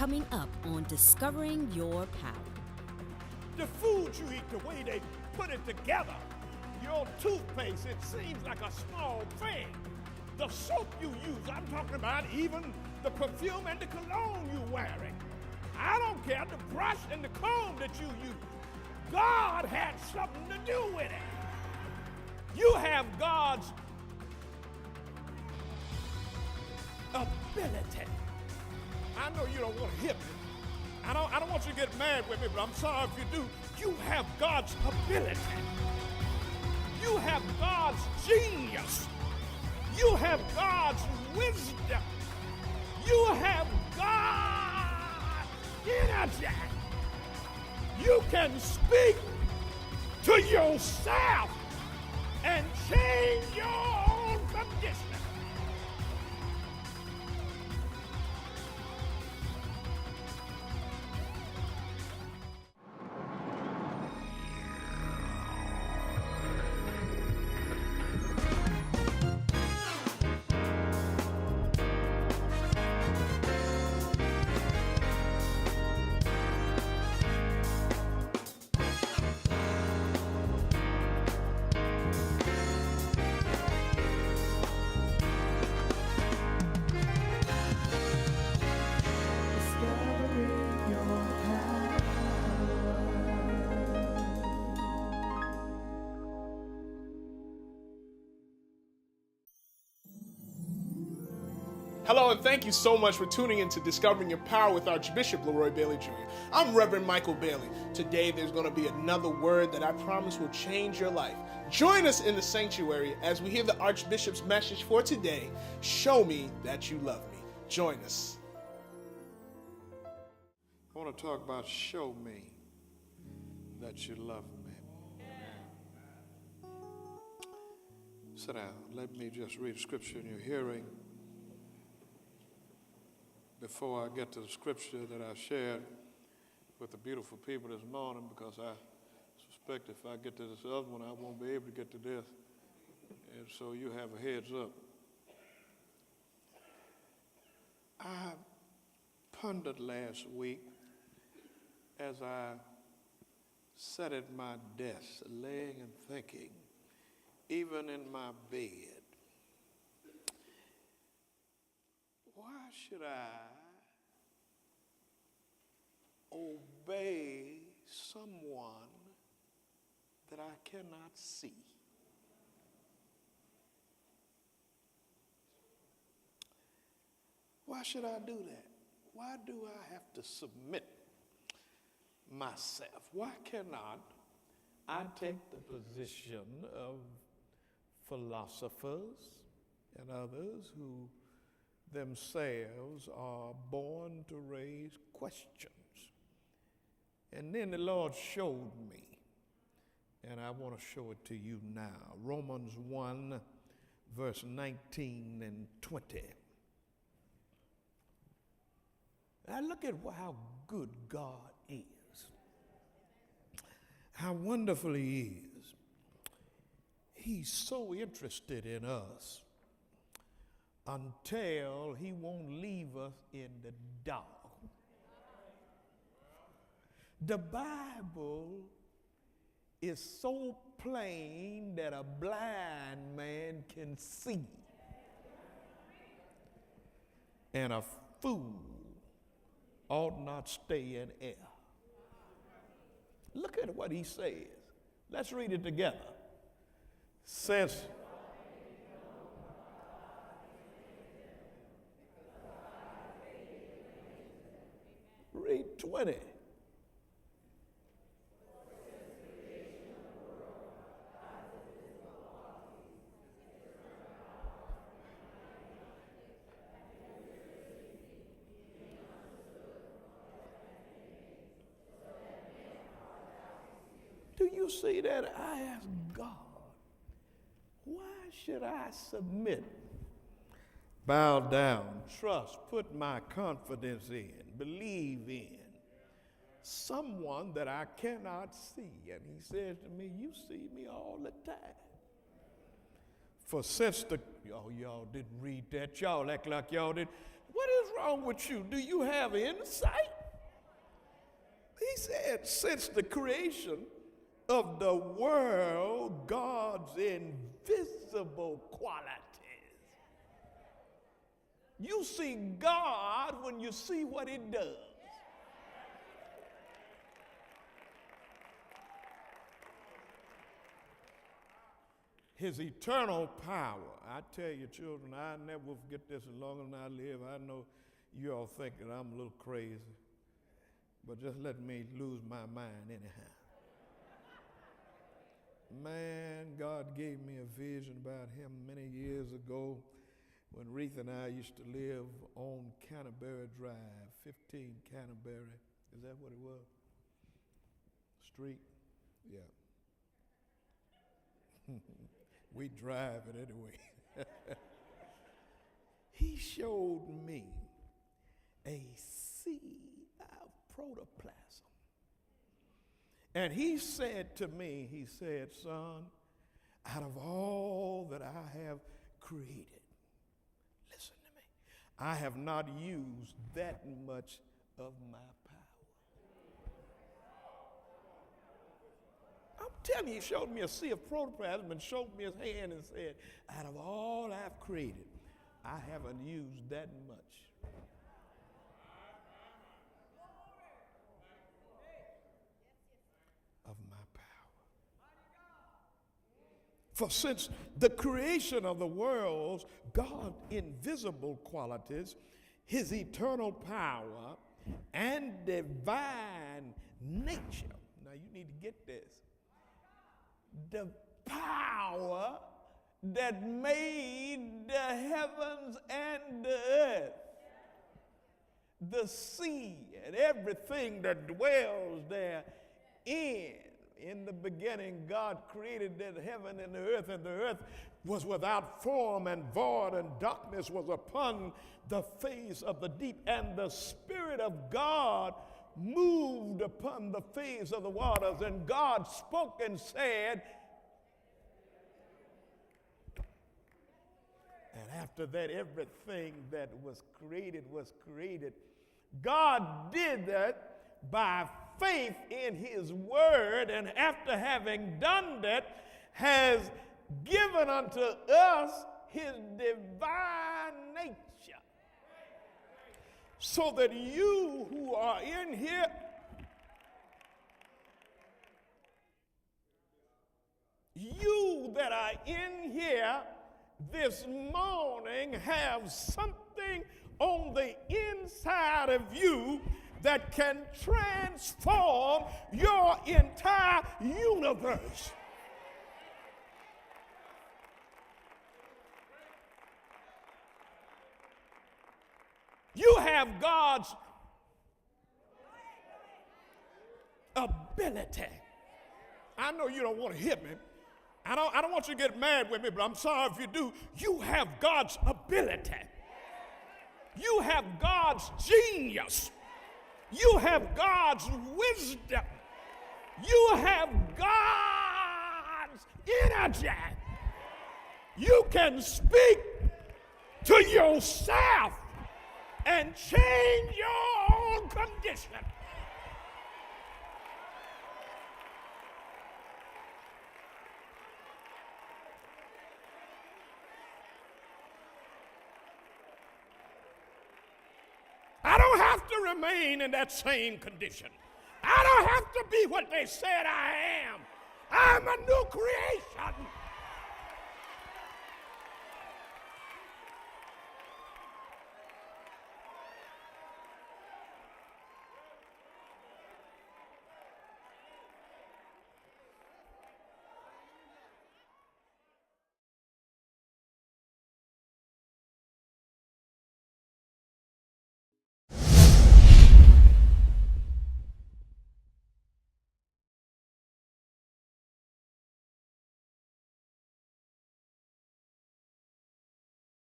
coming up on Discovering Your Power. The food you eat, the way they put it together, your toothpaste, it seems like a small thing. The soap you use, I'm talking about even the perfume and the cologne you're wearing. I don't care, the brush and the comb that you use. God had something to do with it. You have God's ability. I know you don't want to hit me. I don't want you to get mad with me, but I'm sorry if you do. You have God's ability. You have God's genius. You have God's wisdom. You have God's energy. You can speak to yourself and change your own condition. Hello, and thank you so much for tuning in to Discovering Your Power with Archbishop LeRoy Bailey Jr. I'm Reverend Michael Bailey. Today, there's going to be another word that I promise will change your life. Join us in the sanctuary as we hear the Archbishop's message for today, Show Me That You Love Me. Join us. I want to talk about show me that you love me. Sit down. Let me just read scripture in your hearing before I get to the scripture that I shared with the beautiful people this morning, because I suspect if I get to this other one, I won't be able to get to this. And so you have a heads up. I pondered last week as I sat at my desk, laying and thinking, even in my bed, why should I obey someone that I cannot see? Why should I do that? Why do I have to submit myself? Why cannot I take the position of philosophers and others who themselves are born to raise questions? And then the Lord showed me, and I want to show it to you now. Romans 1, verse 19 and 20. Now look at how good God is, how wonderful He is. He's so interested in us until He won't leave us in the dark. The Bible is so plain that a blind man can see, and a fool ought not stay in air. Look at what he says. Let's read it together. Since read 20. Do you see that? I ask God, why should I submit, bow down, trust, put my confidence in, believe in someone that I cannot see? And He says to me, you see me all the time. For since the, y'all didn't read that. Y'all act like y'all did. What is wrong with you? Do you have insight? He said, since the creation of the world, God's invisible qualities. You see God when you see what he does. His eternal power. I tell you, children, I never will forget this as long as I live. I know you all think that I'm a little crazy, but just let me lose my mind anyhow. Man, God gave me a vision about him many years ago when Reith and I used to live on Canterbury Drive, 15 Canterbury. Is that what it was? Street? Yeah. We drive it anyway. He showed me a sea of protoplasm. And he said to me, he said, son, out of all that I have created, listen to me, I have not used that much of my power. I'm telling you, he showed me a sea of protoplasm and showed me his hand and said, out of all I've created, I haven't used that much. Of my power. For since the creation of the worlds, God's invisible qualities, his eternal power, and divine nature. Now you need to get this. The power that made the heavens and the earth, the sea and everything that dwells therein. In the beginning, God created the heaven and the earth was without form and void, and darkness was upon the face of the deep, and the Spirit of God moved upon the face of the waters, and God spoke and said, and after that, everything that was created was created. God did that by faith in his word, and after having done that, has given unto us his divine nature. So that you who are in here, you that are in here this morning have something on the inside of you that can transform your entire universe. You have God's ability. I know you don't want to hit me. I don't want you to get mad with me, but I'm sorry if you do. You have God's ability. You have God's genius. You have God's wisdom. You have God's energy. You can speak to yourself and change your own condition. I don't have to remain in that same condition. I don't have to be what they said I am. I'm a new creation.